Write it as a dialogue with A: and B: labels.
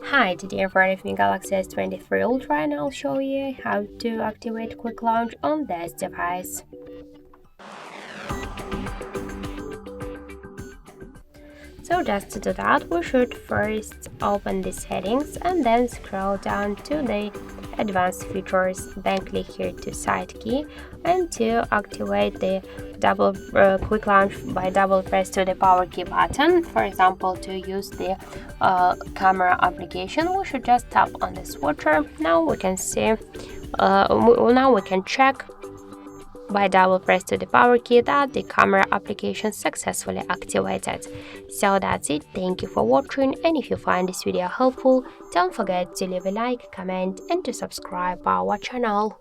A: Hi, today I'm running my Galaxy S23 Ultra and I'll show you how to activate Quick Launch on this device. So just to do that, we should first open the settings and then scroll down to the advanced features, then click here to side key, and to activate the quick launch by double press to the power key button. For example, to use the camera application, we should just tap on the switcher. Now we can see now we can check by double press to the power key that the camera application successfully activated. So that's it, thank you for watching, and if you find this video helpful, don't forget to leave a like, comment and to subscribe our channel.